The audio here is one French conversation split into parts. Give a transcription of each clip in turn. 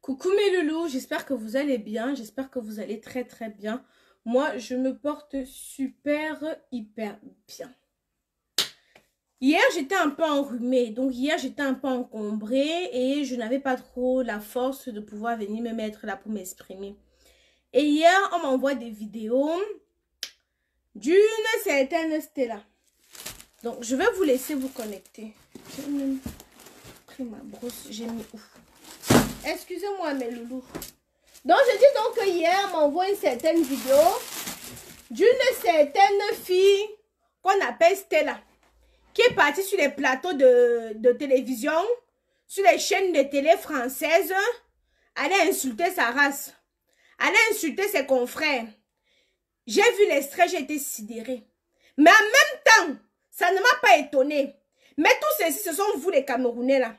Coucou mes loulous, j'espère que vous allez bien, j'espère que vous allez très très bien. Moi, je me porte hyper bien. Hier, j'étais un peu enrhumée, donc hier, j'étais un peu encombrée et je n'avais pas trop la force de pouvoir venir me mettre là pour m'exprimer. Et hier, on m'envoie des vidéos d'une certaine Stella. Donc, je vais vous laisser vous connecter. J'ai même pris ma brosse, j'ai mis où? Excusez-moi mes loulous. Donc je dis donc que hier on m'envoie une certaine vidéo d'une certaine fille qu'on appelle Stella, qui est partie sur les plateaux de télévision, sur les chaînes de télé françaises, aller insulter sa race, aller insulter ses confrères. J'ai vu l'extrait, j'ai été sidérée. Mais en même temps, ça ne m'a pas étonnée. Mais tous ceux-ci, ce sont vous les Camerounais là.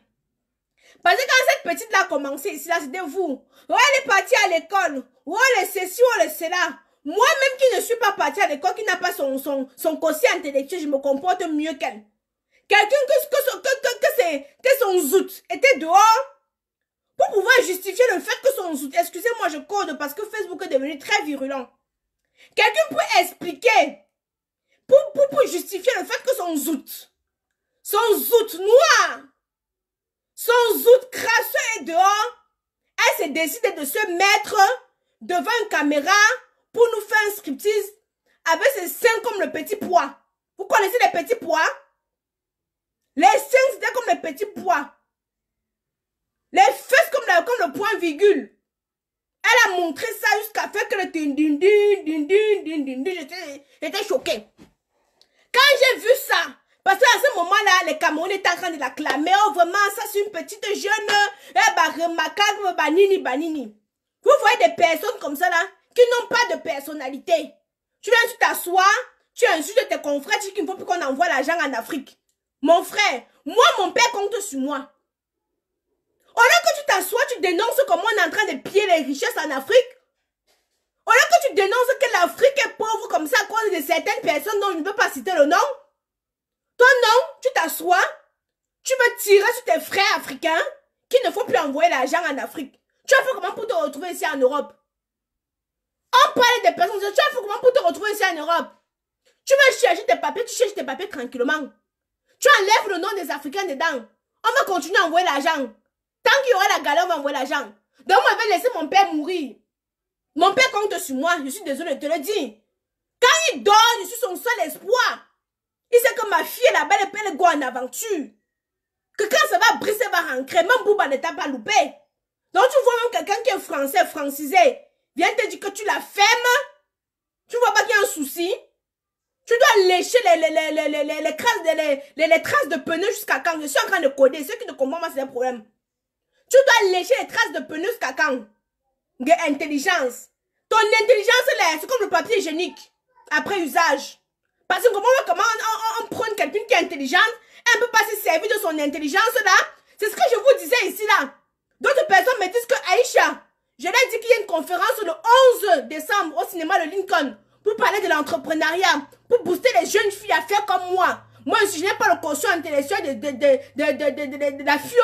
Parce que quand cette petite-là a commencé ici, là, c'était vous. Oh, elle est partie à l'école. Oh, elle est ceci, oh, elle est cela. Moi-même qui ne suis pas partie à l'école, qui n'a pas son quotient intellectuel, je me comporte mieux qu'elle. Quelqu'un que son zout était dehors pour pouvoir justifier le fait que son zout, excusez-moi, je code parce que Facebook est devenu très virulent. Quelqu'un peut expliquer pour justifier le fait que son zout noir, son zout crasseux est dehors, elle s'est décidée de se mettre devant une caméra pour nous faire un striptease avec ses seins comme le petit pois. Vous connaissez les petits pois? Les seins, c'était comme les petits pois. Les fesses comme le point virgule. Elle a montré ça jusqu'à faire que le j'étais choquée. Quand j'ai vu ça, parce qu'à ce moment-là, les Camerounais étaient en train de l'acclamer. Oh, vraiment, ça, c'est une petite jeune. Remarquable, banini. Vous voyez des personnes comme ça, là, qui n'ont pas de personnalité. Tu viens, tu t'assois, tu insultes tes confrères, tu dis qu'il ne faut plus qu'on envoie l'argent en Afrique. Mon frère, moi, mon père compte sur moi. Au lieu que tu t'assois, tu dénonces comment on est en train de piller les richesses en Afrique. Au lieu que tu dénonces que l'Afrique est pauvre comme ça à cause de certaines personnes dont je ne veux pas citer le nom. Toi, non, tu t'assois, tu veux tirer sur tes frères africains qui ne faut plus envoyer l'argent en Afrique. Tu as fait comment pour te retrouver ici en Europe? On parle des personnes, tu as fait comment pour te retrouver ici en Europe? Tu veux chercher tes papiers, tu cherches tes papiers tranquillement. Tu enlèves le nom des Africains dedans. On va continuer à envoyer l'argent. Tant qu'il y aura la galère, on va envoyer l'argent. Donc, on va laisser mon père mourir. Mon père compte sur moi, je suis désolée de te le dire. Quand il dort, je suis son seul espoir. Il sait que ma fille est là-bas, elle go en aventure. Que quand ça va briser, ça va rentrer. Même Bouba ne t'a pas loupé. Donc tu vois même quelqu'un qui est français, francisé, vient te dire que tu la fermes. Tu vois pas qu'il y a un souci. Tu dois lécher les traces de pneus jusqu'à quand? Je suis en train de coder. Ceux qui ne comprennent pas, c'est un problème. Tu dois lécher les traces de pneus jusqu'à quand? Intelligence. Ton intelligence, là, c'est comme le papier hygiénique. Après usage. Parce que comment on prend quelqu'un qui est intelligente, elle ne peut pas se servir de son intelligence là. C'est ce que je vous disais ici là. D'autres personnes me disent que Aïcha, je leur ai dit qu'il y a une conférence le 11 décembre au cinéma de Lincoln pour parler de l'entrepreneuriat, pour booster les jeunes filles à faire comme moi. Moi, je n'ai pas le quotient intellectuel de la fille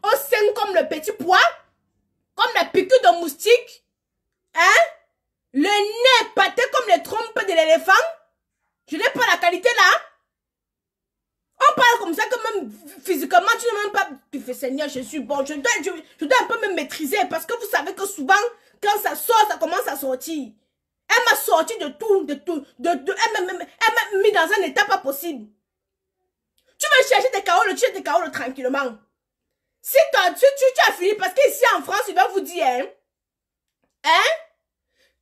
au sein comme le petit pois, comme la piqûre de moustique, hein? Le nez pâté comme les trompes de l'éléphant. Je n'ai pas la qualité là. On parle comme ça que même physiquement, tu n'as même pas... Tu fais Seigneur, je suis bon. Je dois un peu me maîtriser parce que vous savez que souvent, quand ça sort, ça commence à sortir. Elle m'a sorti de tout, elle m'a mis dans un état pas possible. Tu veux chercher tes carottes, tu cherches tes carottes tranquillement. Si toi, tu as fini, parce qu'ici en France, il va vous dire,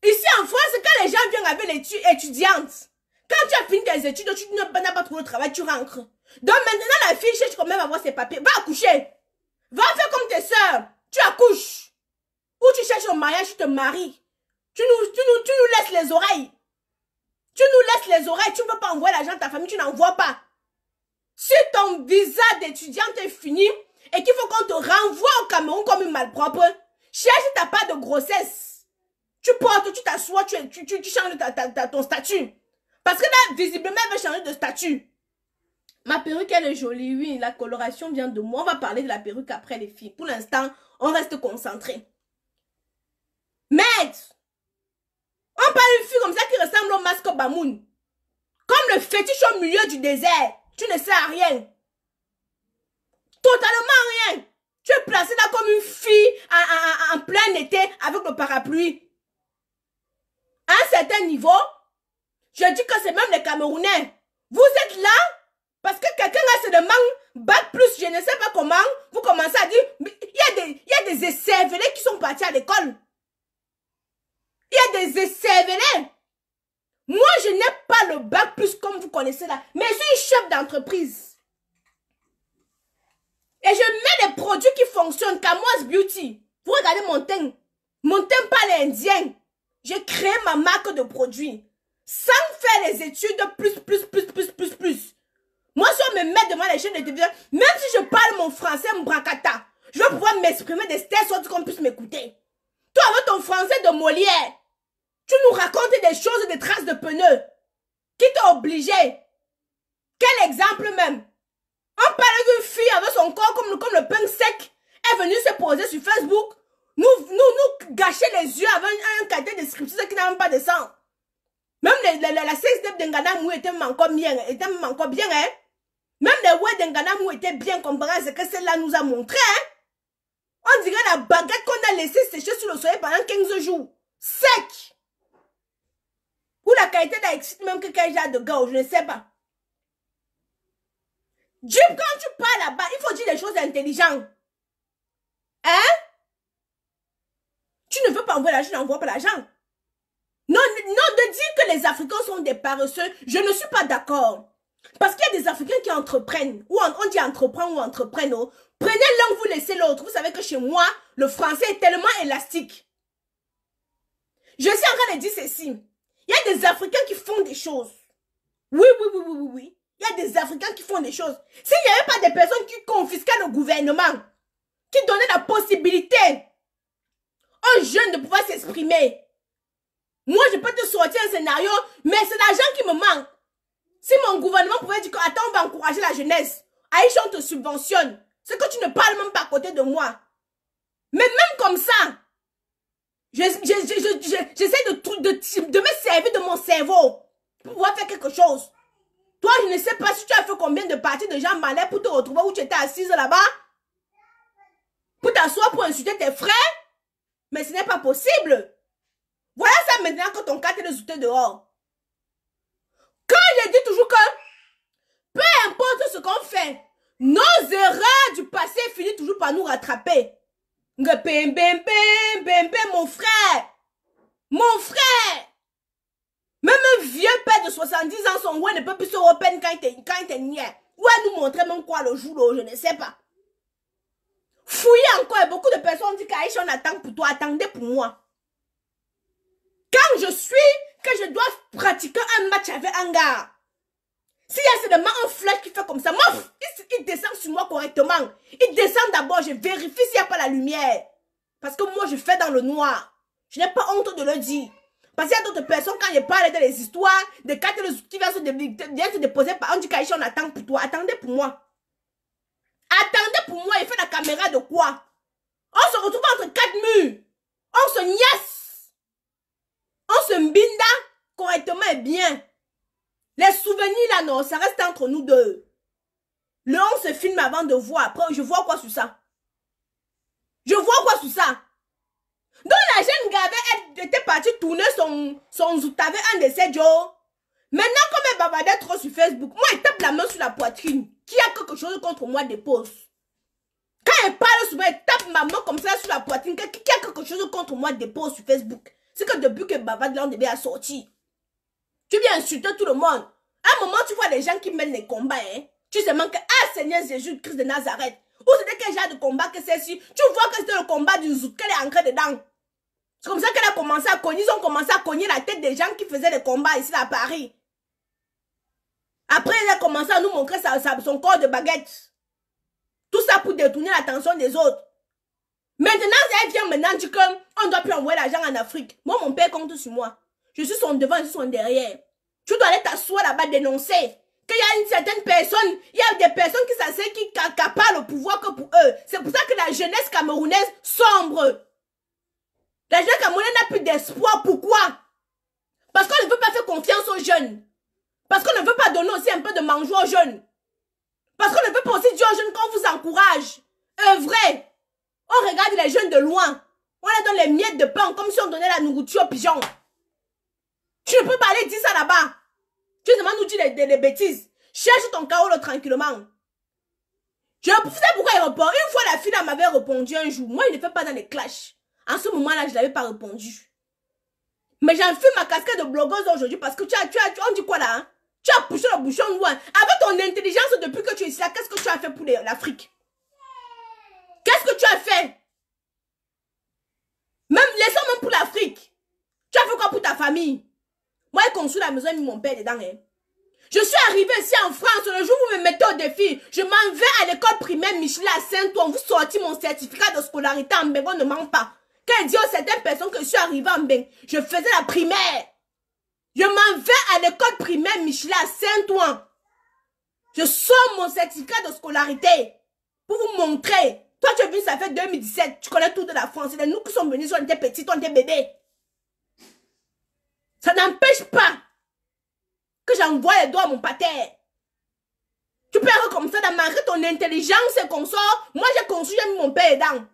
ici en France, quand les gens viennent avec les étudiantes, quand tu as fini tes études, tu n'as pas trouvé le travail, tu rentres. Donc maintenant, la fille cherche quand même à avoir ses papiers. Va accoucher. Va faire comme tes soeurs. Tu accouches. Ou tu cherches un mariage, tu te maries. Tu nous laisses les oreilles. Tu nous laisses les oreilles. Tu ne veux pas envoyer l'argent à ta famille, tu n'envoies pas. Si ton visa d'étudiante est fini et qu'il faut qu'on te renvoie au Cameroun comme une malpropre, cherche ta part de grossesse. Tu portes, tu t'assois, tu changes ton statut. Parce que là, visiblement, elle veut changer de statut. Ma perruque, elle est jolie, oui. La coloration vient de moi. On va parler de la perruque après, les filles. Pour l'instant, on reste concentré. Maître, on parle d'une fille comme ça qui ressemble au masque Bamoun. Comme le fétiche au milieu du désert. Tu ne sais à rien. Totalement rien. Tu es placée là comme une fille en plein été avec le parapluie. À un certain niveau, je dis que c'est même les Camerounais. Vous êtes là parce que quelqu'un a se demande bac plus, je ne sais pas comment, vous commencez à dire, il y a des écervelés qui sont partis à l'école. Il y a des écervelés. Moi, je n'ai pas le bac plus comme vous connaissez là, mais je suis chef d'entreprise. Et je mets des produits qui fonctionnent, Camoise Beauty. Vous regardez mon teint pas l'indien. J'ai créé ma marque de produits. Sans faire les études plus. Moi, si on me met devant les chaînes de télévision, même si je parle mon français mbrakata, je vais pouvoir m'exprimer de telle sorte qu'on puisse m'écouter. Toi, avec ton français de Molière, tu nous racontes des choses, des traces de pneus. Qui t'a obligé? Quel exemple même? On parle d'une fille avec son corps comme le pain sec, est venue se poser sur Facebook, nous gâcher les yeux avec un qualité descriptif qui n'a même pas de sens. Même la sexe d'Engana Mou était encore bien, hein. Même les ouais d'Engana Mou étaient bien comparés à ce que celle-là nous a montré, hein. On dirait la baguette qu'on a laissée sécher sur le soleil pendant 15 jours. Sec. Ou la qualité d'excite même que quel genre de gars, je ne sais pas. Dieu, quand tu parles là-bas, il faut dire des choses intelligentes. Hein? Tu ne veux pas envoyer l'argent, tu n'envoies pas l'argent. Non, de dire que les Africains sont des paresseux, je ne suis pas d'accord. Parce qu'il y a des Africains qui entreprennent. Ou on dit entreprendre ou entreprennent. Oh. Prenez l'un, vous laissez l'autre. Vous savez que chez moi, le français est tellement élastique. Je suis en train de dire ceci. Il y a des Africains qui font des choses. Oui. Il y a des Africains qui font des choses. S'il n'y avait pas des personnes qui confisquaient le gouvernement, qui donnaient la possibilité aux jeunes de pouvoir s'exprimer, moi, je peux te sortir un scénario, mais c'est l'argent qui me manque. Si mon gouvernement pouvait dire que, attends, on va encourager la jeunesse, Aïcha, on te subventionne, c'est que tu ne parles même pas à côté de moi. Mais même comme ça, j'essaie de me servir de mon cerveau pour pouvoir faire quelque chose. Toi, je ne sais pas si tu as fait combien de parties de gens malais pour te retrouver où tu étais assise là-bas. Pour t'asseoir pour insulter tes frères. Mais ce n'est pas possible. Voilà ça maintenant que ton cas te résulté dehors. Quand je dis toujours que peu importe ce qu'on fait, nos erreurs du passé finissent toujours par nous rattraper. Mon frère. Mon frère. Même un vieux père de 70 ans, son ouais ne peut plus se repeindre quand il est niais. Ouais, nous montrer même quoi le jour, je ne sais pas. Fouiller encore, et beaucoup de personnes disent qu'Aïcha, on attend pour toi, attendez pour moi. Quand que je dois pratiquer un match avec un gars, s'il y a seulement un flash qui fait comme ça, il descend sur moi correctement. Il descend d'abord, je vérifie s'il n'y a pas la lumière. Parce que moi, je fais dans le noir. Je n'ai pas honte de le dire. Parce qu'il y a d'autres personnes, quand je parle de les histoires, de quand qui viennent se déposer par on dit qu'Aïcha, on attend pour toi. Attendez pour moi. Attendez pour moi, il fait la caméra de quoi? On se retrouve entre quatre murs. On se niasse. On se mbinda correctement et bien. Les souvenirs là, non, ça reste entre nous deux. On se filme avant de voir. Après, je vois quoi sur ça? Je vois quoi sur ça? Donc la jeune gars était partie tourner son zoutave un de ses jours. Maintenant, comme elle bavardait trop sur Facebook, moi, elle tape la main sur la poitrine. Qui a quelque chose contre moi, dépose. Quand elle parle souvent, elle tape ma main comme ça sur la poitrine. Qui a quelque chose contre moi, dépose sur Facebook. C'est que depuis que bavarde, là, on devait sortir. Tu viens insulter tout le monde. À un moment, tu vois les gens qui mènent les combats, hein. Tu sais même que, ah, Seigneur Jésus-Christ de Nazareth. Ou c'était quel genre de combat que c'est si tu vois que c'était le combat du zouk qu'elle est entrée dedans. C'est comme ça qu'elle a commencé à cogner. Ils ont commencé à cogner la tête des gens qui faisaient les combats ici à Paris. Après, elle a commencé à nous montrer son corps de baguette. Tout ça pour détourner l'attention des autres. Maintenant, elle vient maintenant dire qu'on ne doit plus envoyer l'argent en Afrique. Moi, mon père compte sur moi. Je suis son devant, je suis son derrière. Tu dois aller t'asseoir là-bas, dénoncer. Qu'il y a une certaine personne, il y a des personnes qui s'asseyent, qui n'accaparent le pouvoir que pour eux. C'est pour ça que la jeunesse camerounaise sombre. La jeune Camerounaise n'a plus d'espoir. Pourquoi? Parce qu'on ne veut pas faire confiance aux jeunes. Parce qu'on ne veut pas donner aussi un peu de manger aux jeunes. Parce qu'on ne veut pas aussi dire aux jeunes qu'on vous encourage. Œuvrez. On regarde les jeunes de loin. On leur donne les miettes de pain comme si on donnait la nourriture aux pigeons. Tu ne peux pas aller dire ça là-bas. Tu demandes nous dire des bêtises. Cherche ton chaos tranquillement. Je sais pourquoi il répond. Une fois la fille m'avait répondu un jour. Moi, il ne fait pas dans les clashs. En ce moment-là, je ne l'avais pas répondu. Mais j'enfuis ma casquette de blogueuse aujourd'hui parce que on dit quoi là, hein? Tu as poussé le bouchon loin. Avec ton intelligence depuis que tu es ici là, qu'est-ce que tu as fait pour l'Afrique? Qu'est-ce que tu as fait? Laissons même pour l'Afrique. Tu as fait quoi pour ta famille? Moi, j'ai construit la maison et mis mon père dedans. Hein. Je suis arrivée ici en France. Le jour où vous me mettez au défi, je m'en vais à l'école primaire Michelet à Saint-Ouen. Vous sortez mon certificat de scolarité en Bégon, ne ment pas. Quand il dit aux certaines personnes que je suis arrivée en Bégon, je faisais la primaire. Je m'en vais à l'école primaire Michelet à Saint-Ouen. Je sors mon certificat de scolarité pour vous montrer. Toi, tu es venu, ça fait 2017. Tu connais tout de la France. C'est nous qui sommes venus, on était petits, on était bébés. Ça n'empêche pas que j'envoie les doigts à mon pater. Tu peux être comme ça, malgré ton intelligence et qu'on sort. Moi, j'ai conçu, j'ai mis mon père dedans.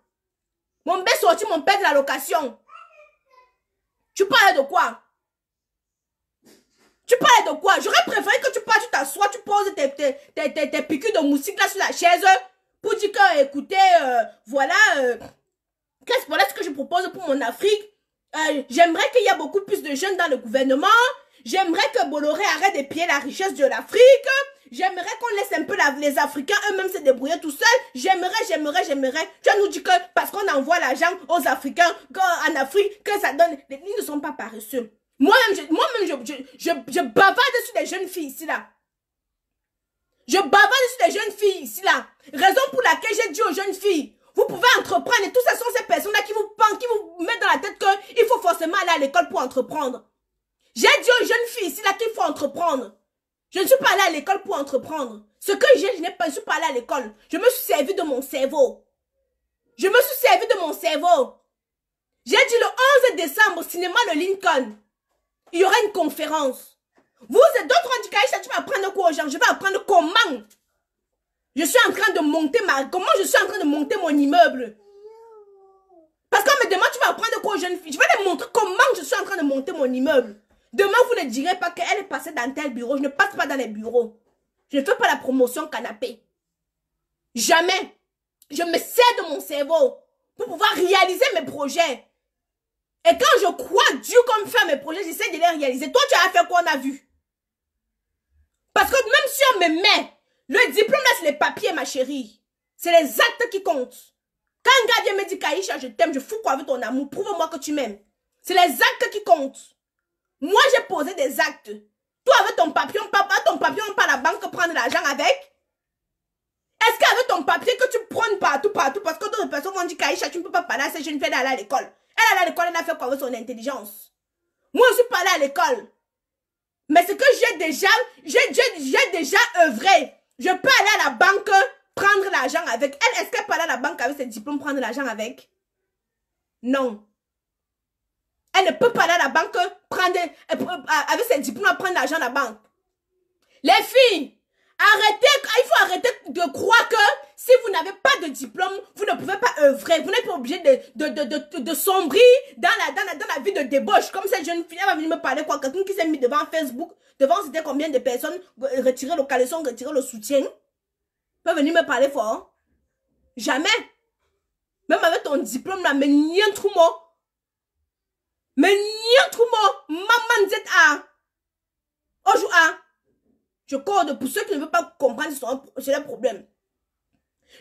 Mon père sorti, mon père de la location. Tu parles de quoi? Tu parles de quoi? J'aurais préféré que tu parles, tu t'assois, tu poses tes piqûres de moustique là sur la chaise pour dire que, écoutez, voilà, qu'est-ce que je propose pour mon Afrique? J'aimerais qu'il y ait beaucoup plus de jeunes dans le gouvernement. J'aimerais que Bolloré arrête de piller la richesse de l'Afrique. J'aimerais qu'on laisse un peu les Africains eux-mêmes se débrouiller tout seuls. J'aimerais. Tu vas nous dire que parce qu'on envoie l'argent aux Africains en Afrique, que ça donne... Ils ne sont pas paresseux. Moi-même, je bavarde sur les jeunes filles ici, là. Je bavarde sur les jeunes filles ici, là. Raison pour laquelle j'ai dit aux jeunes filles, vous pouvez entreprendre. Et tout ça sont ces personnes-là qui vous mettent dans la tête qu'il faut forcément aller à l'école pour entreprendre. J'ai dit aux jeunes filles ici, là, qu'il faut entreprendre. Je ne suis pas allée à l'école pour entreprendre. Ce que je n'ai pas, je suis pas allée à l'école. Je me suis servi de mon cerveau. J'ai dit le 11 décembre, cinéma de Lincoln. Il y aura une conférence. Vous êtes d'autres handicapés, tu vas apprendre quoi aux gens? Je vais apprendre comment. Je suis en train de monter comment je suis en train de monter mon immeuble. Parce qu'on me demande, tu vas apprendre quoi aux jeunes filles? Je vais les montrer comment je suis en train de monter mon immeuble. Demain, vous ne direz pas qu'elle est passée dans tel bureau. Je ne passe pas dans les bureaux. Je ne fais pas la promotion canapé. Jamais. Je me sers de mon cerveau pour pouvoir réaliser mes projets. Et quand je crois Dieu comme faire mes projets, j'essaie de les réaliser. Toi, tu as fait quoi on a vu? Parce que même si on me met, le diplôme là, c'est les papiers, ma chérie. C'est les actes qui comptent. Quand un gars vient me dire, Kaïcha, je t'aime, je fous quoi avec ton amour, prouve-moi que tu m'aimes. C'est les actes qui comptent. Moi, j'ai posé des actes. Toi, avec ton papier, on part à la banque prendre l'argent avec. Est-ce qu'avec ton papier que tu prends partout, parce que d'autres personnes vont dire, Kaïcha, tu ne peux pas parler à cette jeune fille d'aller à l'école. Elle allait à l'école, elle a fait quoi avec son intelligence? Moi, je suis pas allée à l'école. Mais ce que j'ai déjà œuvré. Je peux aller à la banque prendre l'argent avec. Elle, est-ce qu'elle peut aller à la banque avec ses diplômes prendre l'argent avec? Non. Elle ne peut pas aller à la banque prendre, avec ses diplômes prendre l'argent à la banque. Les filles, il faut arrêter de croire que si vous n'avez pas de diplôme, vous ne pouvez pas œuvrer. Vous n'êtes pas obligé de sombrer dans la vie de débauche. Comme cette jeune fille, elle va venir me parler quoi. Quelqu'un qui s'est mis devant Facebook, devant c'était combien de personnes, retirer le caleçon, retirer le soutien. Peut venir me parler fort. Jamais. Même avec ton diplôme là, mais rien trop mot. Mais rien trop mot. Maman dit Aujourd'hui, je code pour ceux qui ne veulent pas comprendre, c'est leur problème.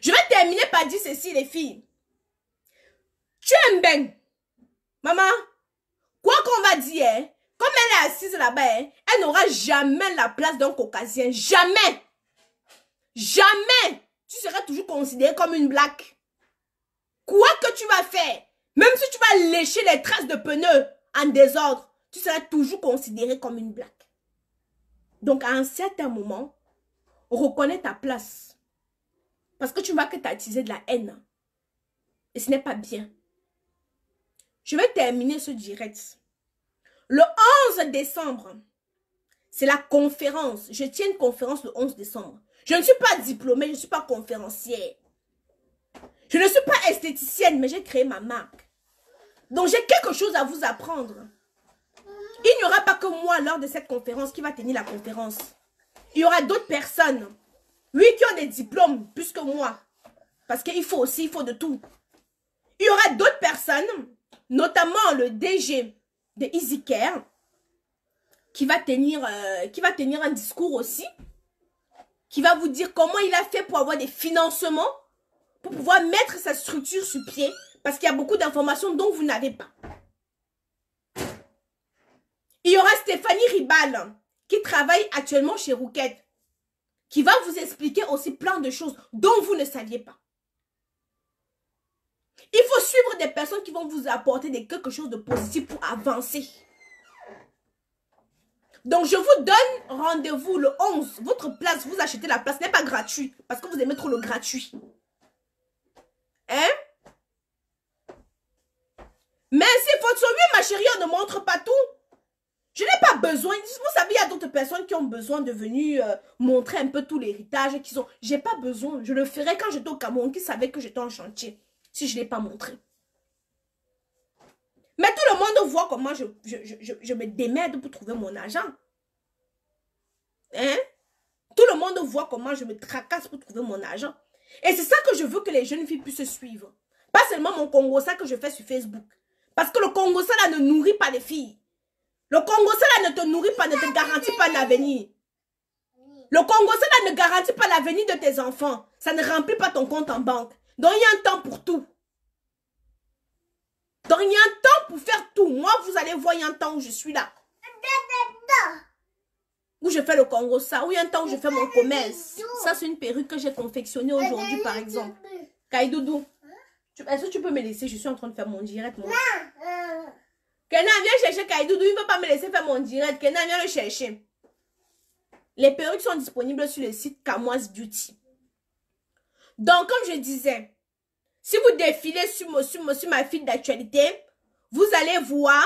Je vais terminer par dire ceci, les filles. Tu aimes bien. Maman, quoi qu'on va dire, comme elle est assise là-bas, elle n'aura jamais la place d'un caucasien. Jamais. Jamais. Tu seras toujours considérée comme une blague. Quoi que tu vas faire, même si tu vas lécher les traces de pneus en désordre, tu seras toujours considérée comme une blague. Donc, à un certain moment, reconnais ta place. Parce que tu vois que tu as utilisé de la haine. Et ce n'est pas bien. je vais terminer ce direct. Le 11 décembre, c'est la conférence. Je tiens une conférence le 11 décembre. Je ne suis pas diplômée, je ne suis pas conférencière. Je ne suis pas esthéticienne, mais j'ai créé ma marque. Donc, j'ai quelque chose à vous apprendre. Il n'y aura pas que moi lors de cette conférence qui va tenir la conférence. Il y aura d'autres personnes, oui, qui ont des diplômes plus que moi. Parce qu'il faut aussi, il faut de tout. Il y aura d'autres personnes, notamment le DG de EasyCare, qui va tenir un discours aussi, qui va vous dire comment il a fait pour avoir des financements, pour pouvoir mettre sa structure sur pied, parce qu'il y a beaucoup d'informations dont vous n'avez pas. Il y aura Stéphanie Ribal, qui travaille actuellement chez Rouquette, qui va vous expliquer aussi plein de choses dont vous ne saviez pas. Il faut suivre des personnes qui vont vous apporter quelque chose de positif pour avancer. Donc, je vous donne rendez-vous le 11. Votre place, vous achetez la place, n'est pas gratuit. Parce que vous aimez trop le gratuit. Hein? Mais s'il faut sauver, ma chérie, on ne montre pas tout. Je n'ai pas besoin. Vous savez, il y a d'autres personnes qui ont besoin de venir montrer un peu tout l'héritage qu'ils ont. J'ai pas besoin. Je le ferai quand j'étais au Cameroun, qui savait que j'étais en chantier. Si je ne l'ai pas montré. Mais tout le monde voit comment je me démerde pour trouver mon argent. Hein? Tout le monde voit comment je me tracasse pour trouver mon argent. Et c'est ça que je veux que les jeunes filles puissent suivre. Pas seulement mon Congo, ça que je fais sur Facebook. Parce que le Congo, ça là ne nourrit pas les filles. Le Congo, ça là ne te nourrit pas, ne te garantit pas l'avenir. Le Congo, ça là ne garantit pas l'avenir de tes enfants. Ça ne remplit pas ton compte en banque. Donc il y a un temps pour tout. Donc il y a un temps pour faire tout. Moi, vous allez voir, il y a un temps où je suis là. Où je fais le Congo, ça. Où il y a un temps où je fais mon commerce. Ça, c'est une perruque que j'ai confectionnée aujourd'hui, par exemple. Kaidoudou, est-ce que tu peux me laisser? Je suis en train de faire mon direct, moi. Kenan, viens chercher Kaidoudou. Il ne veut pas me laisser faire mon direct. Kenan, viens le chercher. Les perruques sont disponibles sur le site Kamoise Beauty. Donc, comme je disais, si vous défilez sur ma file d'actualité, vous allez voir,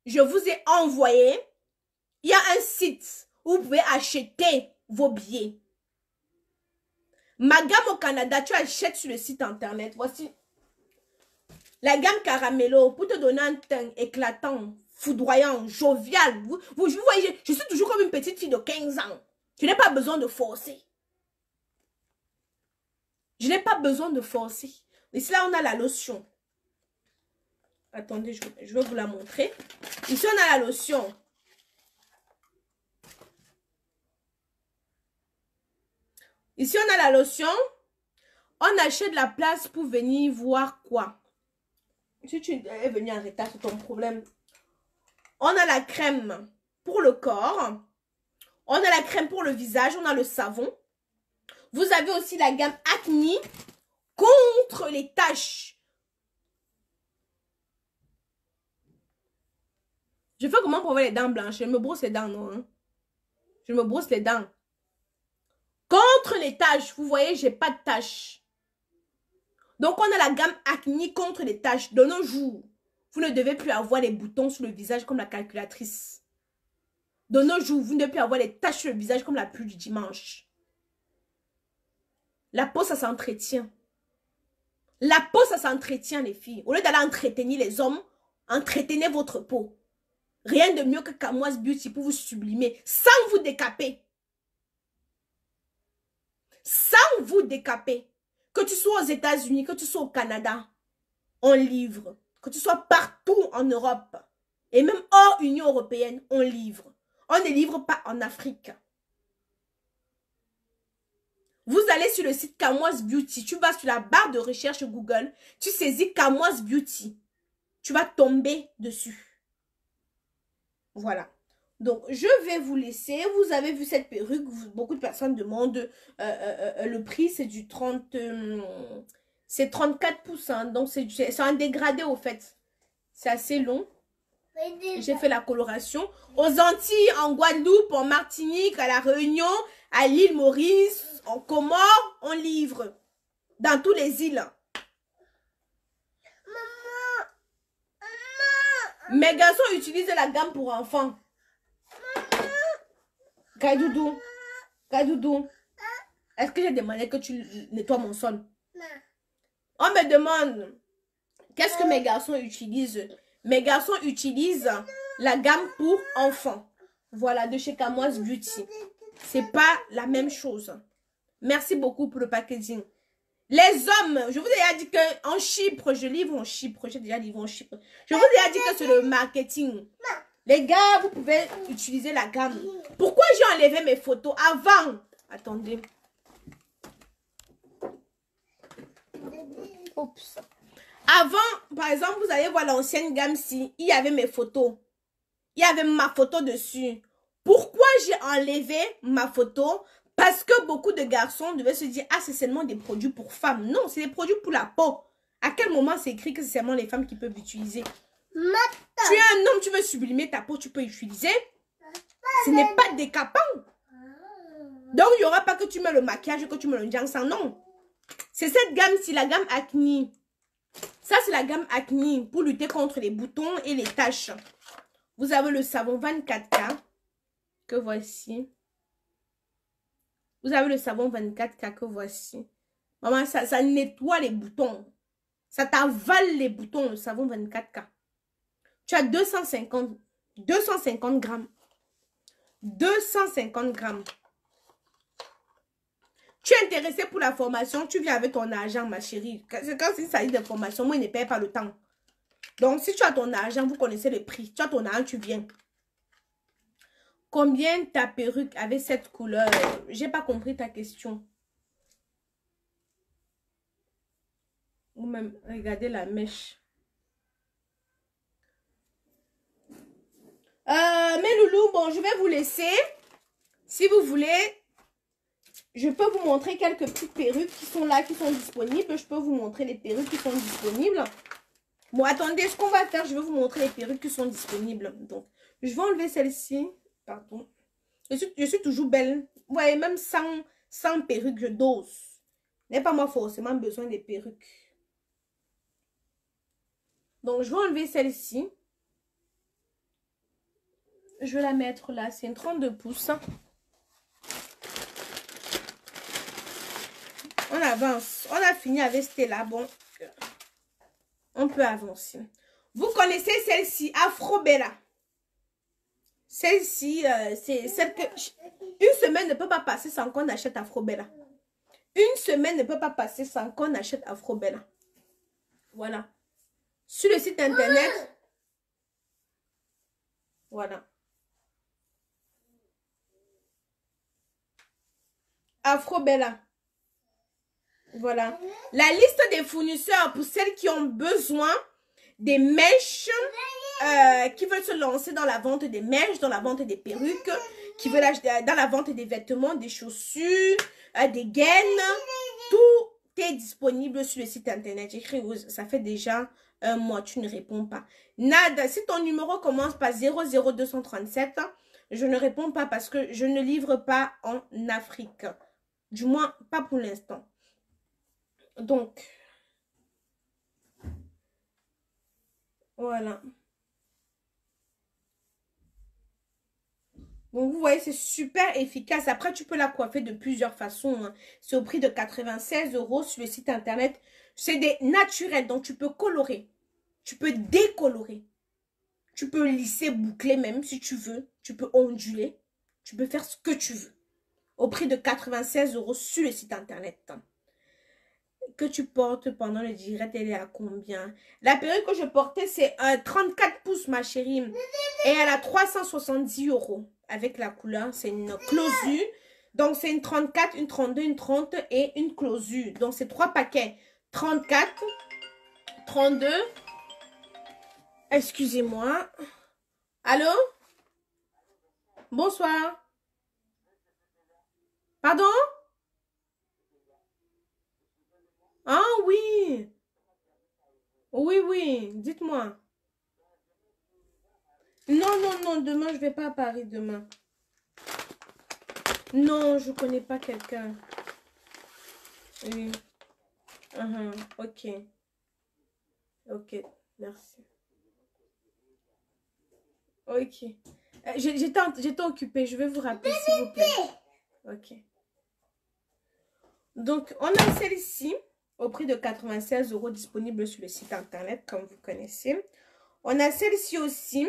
je vous ai envoyé, il y a un site où vous pouvez acheter vos billets. Ma gamme au Canada, tu achètes sur le site internet. Voici la gamme Caramello pour te donner un teint éclatant, foudroyant, jovial. Vous voyez, je suis toujours comme une petite fille de 15 ans. Je n'ai pas besoin de forcer. Je n'ai pas besoin de forcer. Ici, là, on a la lotion. Attendez, je vais vous la montrer. Ici, on a la lotion. Ici, on a la lotion. On achète la place pour venir voir quoi? Si tu es venu en retard, c'est ton problème. On a la crème pour le corps. On a la crème pour le visage. On a le savon. Vous avez aussi la gamme Acne contre les taches. Je fais comment pour avoir les dents blanches? Je me brosse les dents, non? Hein? Je me brosse les dents. Contre les taches, vous voyez, j'ai pas de taches. Donc, on a la gamme Acne contre les taches. De nos jours, vous ne devez plus avoir les boutons sur le visage comme la calculatrice. De nos jours, vous ne devez plus avoir les taches sur le visage comme la pluie du dimanche. La peau, ça s'entretient. La peau, ça s'entretient, les filles. Au lieu d'aller entretenir les hommes, entretenez votre peau. Rien de mieux que Kamoise Beauty pour vous sublimer, sans vous décaper. Sans vous décaper. Que tu sois aux États-Unis, que tu sois au Canada, on livre. Que tu sois partout en Europe, et même hors Union européenne, on livre. On ne livre pas en Afrique. Vous allez sur le site Kamoise Beauty. Tu vas sur la barre de recherche Google. Tu saisis Kamoise Beauty. Tu vas tomber dessus. Voilà. Donc, je vais vous laisser. Vous avez vu cette perruque. Beaucoup de personnes demandent le prix. C'est du 30... c'est 34 pouces. Hein, donc, c'est un dégradé au fait. C'est assez long. J'ai fait la coloration. Aux Antilles, en Guadeloupe, en Martinique, à La Réunion, à l'île Maurice, en Comores, on livre. Dans toutes les îles. Mes garçons utilisent la gamme pour enfants. Kaidoudou. Kaidoudou. Est-ce que j'ai demandé que tu nettoies mon sol? On me demande, qu'est-ce que mes garçons utilisent? Mes garçons utilisent la gamme pour enfants. Voilà, de chez Kamoise Beauty. C'est pas la même chose. Merci beaucoup pour le packaging. Les hommes, je vous ai déjà dit qu'en Chypre, je livre en Chypre. J'ai déjà livré en Chypre. Je vous ai déjà dit que c'est le marketing. Les gars, vous pouvez utiliser la gamme. Pourquoi j'ai enlevé mes photos avant? Attendez. Oups. Avant, par exemple, vous allez voir l'ancienne gamme-ci. Il y avait mes photos. Il y avait ma photo dessus. Pourquoi j'ai enlevé ma photo? Parce que beaucoup de garçons devaient se dire, ah, c'est seulement des produits pour femmes. Non, c'est des produits pour la peau. À quel moment c'est écrit que c'est seulement les femmes qui peuvent utiliser? Tu es un homme, tu veux sublimer ta peau, tu peux utiliser. Ce n'est pas décapant. Donc, il n'y aura pas que tu mets le maquillage, que tu mets le ginseng. Non. C'est cette gamme-ci, la gamme Acne. Ça, c'est la gamme Acne pour lutter contre les boutons et les taches. Vous avez le savon 24K que voici. Vous avez le savon 24K que voici. Maman, ça nettoie les boutons. Ça t'avale les boutons, le savon 24K. Tu as 250 grammes. 250 grammes. Tu es intéressé pour la formation, tu viens avec ton argent, ma chérie. Quand il s'agit de formation, moi, il ne paye pas le temps. Donc, si tu as ton argent, vous connaissez le prix. Tu as ton argent, tu viens. Combien ta perruque avait cette couleur? J'ai pas compris ta question. Ou même, regardez la mèche. Mes loulous, bon, je vais vous laisser. Si vous voulez, je peux vous montrer quelques petites perruques qui sont là, qui sont disponibles. Je peux vous montrer les perruques qui sont disponibles. Bon, attendez, ce qu'on va faire, je vais vous montrer les perruques qui sont disponibles. Donc, je vais enlever celle-ci. Pardon. Je suis toujours belle. Vous voyez, même sans perruque, je dose. Je n'ai pas moi forcément besoin des perruques. Donc, je vais enlever celle-ci. Je vais la mettre là. C'est une 32 pouces. On avance. On a fini avec Stella. Bon, on peut avancer. Vous connaissez celle-ci, Afrobella. Celle-ci, c'est celle que... Une semaine ne peut pas passer sans qu'on achète Afrobella. Une semaine ne peut pas passer sans qu'on achète Afrobella. Voilà. Sur le site internet. Voilà. Afrobella. Voilà. La liste des fournisseurs pour celles qui ont besoin des mèches, qui veulent se lancer dans la vente des mèches, dans la vente des perruques, qui veulent acheter dans la vente des vêtements, des chaussures, des gaines. Tout est disponible sur le site internet. J'écris, ça fait déjà un mois, tu ne réponds pas. Nada, si ton numéro commence par 00237, je ne réponds pas parce que je ne livre pas en Afrique. Du moins, pas pour l'instant. Donc, voilà. Donc, vous voyez, c'est super efficace. Après, tu peux la coiffer de plusieurs façons. Hein. C'est au prix de 96 € sur le site internet. C'est des naturels, donc tu peux colorer. Tu peux décolorer. Tu peux lisser, boucler même si tu veux. Tu peux onduler. Tu peux faire ce que tu veux. Au prix de 96 € sur le site internet. Que tu portes pendant le direct, elle est à combien? La perruque que je portais, c'est 34 pouces, ma chérie. Et elle a 370 € avec la couleur. C'est une closure. Donc, c'est une 34, une 32, une 30 et une closure. Donc, c'est 3 paquets. 34, 32. Excusez-moi. Allô? Bonsoir. Pardon? Ah oui. Oui, oui. Dites-moi. Non, non, non. Demain, je vais pas à Paris demain. Non, je connais pas quelqu'un. Oui. Ok. Ok. Merci. Ok. J'étais occupée. Je vais vous rappeler, s'il vous plaît. Ok. Donc, on a celle-ci au prix de 96 € disponible sur le site internet, comme vous connaissez. On a celle-ci aussi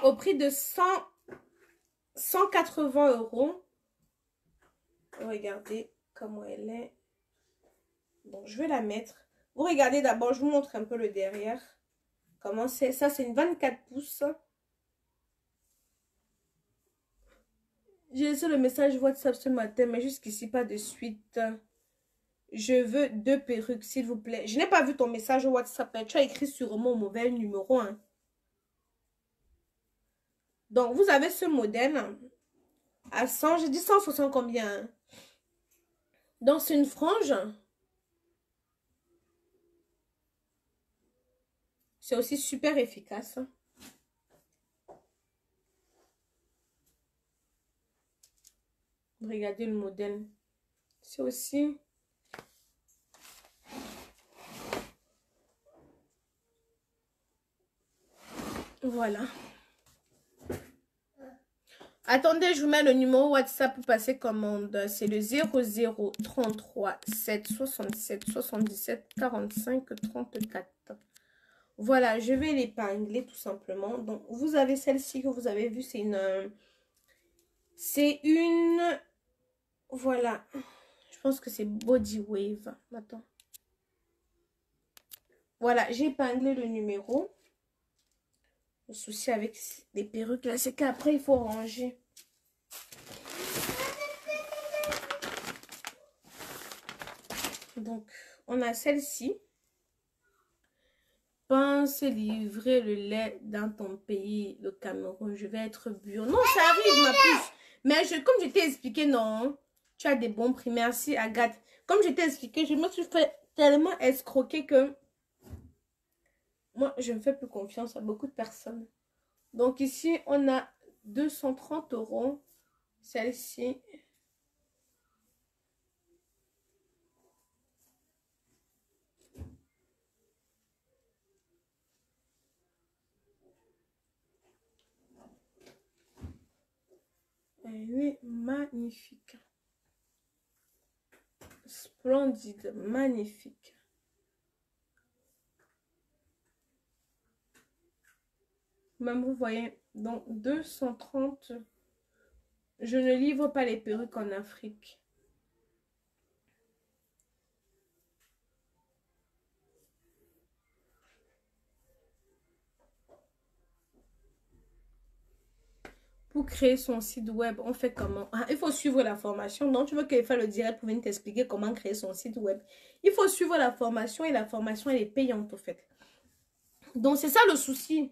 au prix de 180 €. Regardez comment elle est. Bon, je vais la mettre. Vous regardez d'abord, je vous montre un peu le derrière. Comment c'est? Ça, c'est une 24 pouces. J'ai laissé le message WhatsApp ce matin, mais jusqu'ici, pas de suite. Je veux 2 perruques, s'il vous plaît. Je n'ai pas vu ton message WhatsApp. Tu as écrit sur mon mauvais numéro. Hein. Donc, vous avez ce modèle à 100. J'ai dit 160 combien? Hein? Donc, c'est une frange. C'est aussi super efficace. Regardez le modèle. C'est aussi... Voilà. Attendez, je vous mets le numéro WhatsApp pour passer commande. C'est le 00 33 7 67 77 45 34. Voilà, je vais l'épingler tout simplement. Donc, vous avez celle-ci que vous avez vue. C'est une... Voilà. Je pense que c'est Body Wave. Attends. Voilà, j'ai épinglé le numéro. Le souci avec les perruques, là, c'est qu'après, il faut ranger. Donc, on a celle-ci. Pense livrer le lait dans ton pays, le Cameroun. Je vais être bio. Non, ça arrive, ma puce. Mais comme je t'ai expliqué, non. Tu as des bons prix. Merci, Agathe. Comme je t'ai expliqué, je me suis fait tellement escroquer que moi, je ne fais plus confiance à beaucoup de personnes. Donc ici, on a 230 €. Celle-ci. Elle est magnifique. Splendide, magnifique. Même vous voyez, donc 230. Je ne livre pas les perruques en Afrique. Pour créer son site web, on fait comment? Ah, il faut suivre la formation. Donc, tu veux qu'elle fasse le direct pour venir t'expliquer comment créer son site web. Il faut suivre la formation et la formation, elle est payante, au fait. Donc, c'est ça le souci.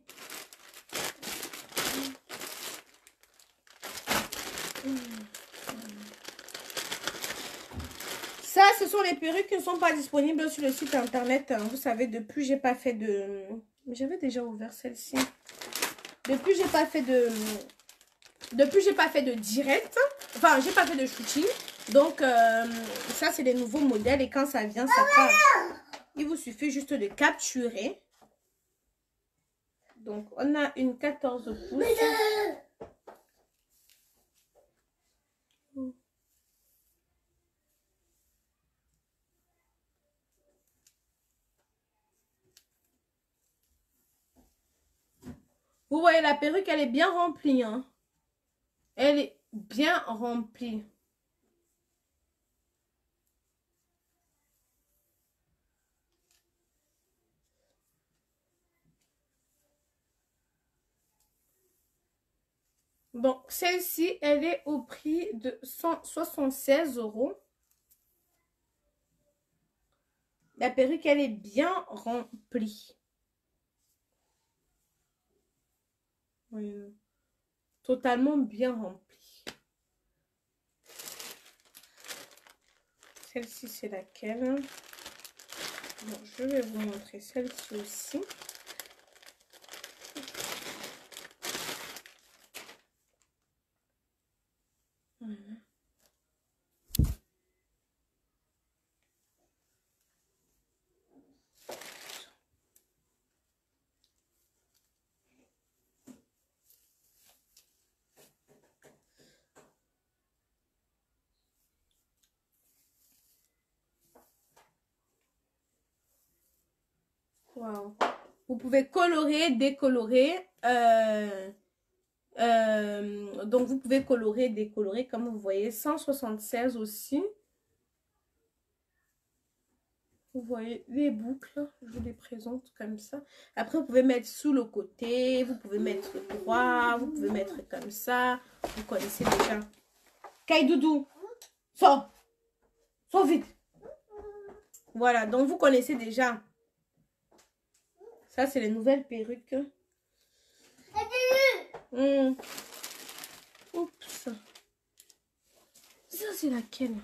Ça, ce sont les perruques qui ne sont pas disponibles sur le site internet. Vous savez, depuis, j'ai pas fait de... J'avais déjà ouvert celle-ci. Depuis, j'ai pas fait de... Depuis, j'ai pas fait de direct. Enfin, j'ai pas fait de shooting. Donc, ça, c'est des nouveaux modèles. Et quand ça vient, ça part. Il vous suffit juste de capturer. Donc, on a une 14 pouces. Vous voyez, la perruque, elle est bien remplie. Hein. Elle est bien remplie. Donc, celle-ci, elle est au prix de 176 €. La perruque, elle est bien remplie. Oui, totalement bien remplie. Celle-ci, c'est laquelle? Bon, je vais vous montrer celle-ci aussi. Voilà. Wow. Vous pouvez colorer, décolorer. Donc, vous pouvez colorer, décolorer, comme vous voyez. 176 aussi. Vous voyez les boucles. Je vous les présente comme ça. Après, vous pouvez mettre sous le côté. Vous pouvez mettre droit. Vous pouvez mettre comme ça. Vous connaissez déjà. Kaidoudou, sors. Sors vite. Voilà, donc vous connaissez déjà. Ça, c'est les nouvelles perruques. Oups. Ça, c'est laquelle?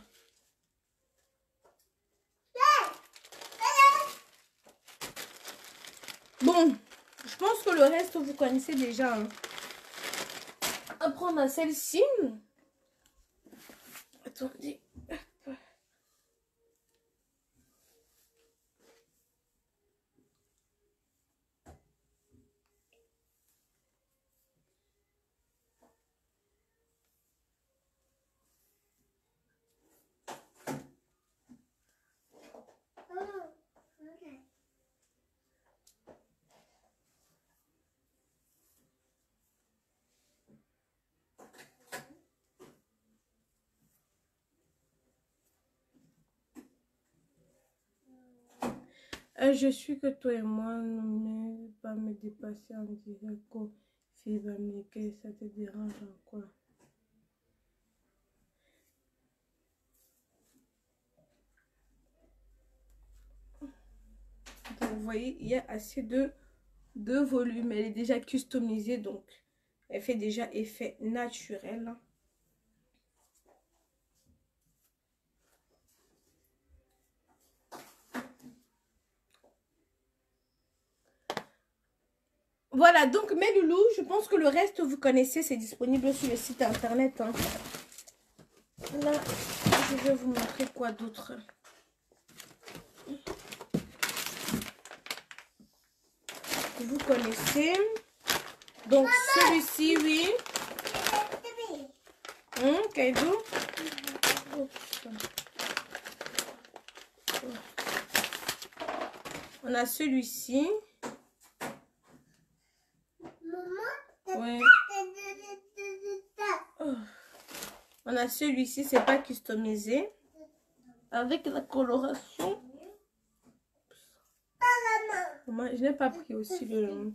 Bon, je pense que le reste, vous connaissez déjà. Hein. Après, on a celle-ci. Attendez. Je suis que toi et moi, ne pas me dépasser en direct. Fille va me que ça te dérange en quoi? Donc, vous voyez, il y a assez de volume. Elle est déjà customisée, donc elle fait déjà effet naturel. Voilà, donc mes loulous, je pense que le reste, vous connaissez, c'est disponible sur le site internet. Hein. Là, je vais vous montrer quoi d'autre. Vous connaissez. Donc, celui-ci, oui. Kaido. On a celui-ci. Ouais. Oh. On a celui-ci, c'est pas customisé. Avec la coloration. Moi, je n'ai pas pris aussi le...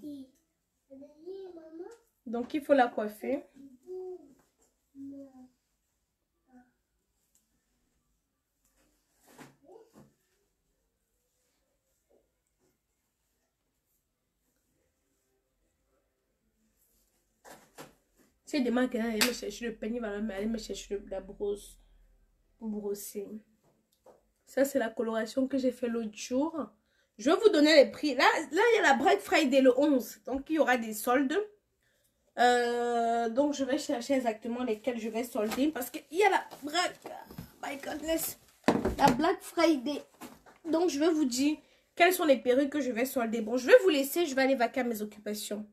Donc, il faut la coiffer. C'est demain qu'elle allait me chercher le peigne, va aller me chercher la brosse pour brosser. Ça, c'est la coloration que j'ai fait l'autre jour. Je vais vous donner les prix. Là, il y a la Black Friday le 11. Donc, il y aura des soldes. Donc, je vais chercher exactement lesquels je vais solder. Parce qu'il y a la Black Friday. Donc, je vais vous dire quelles sont les perruques que je vais solder. Bon, je vais vous laisser. Je vais aller vaquer à mes occupations.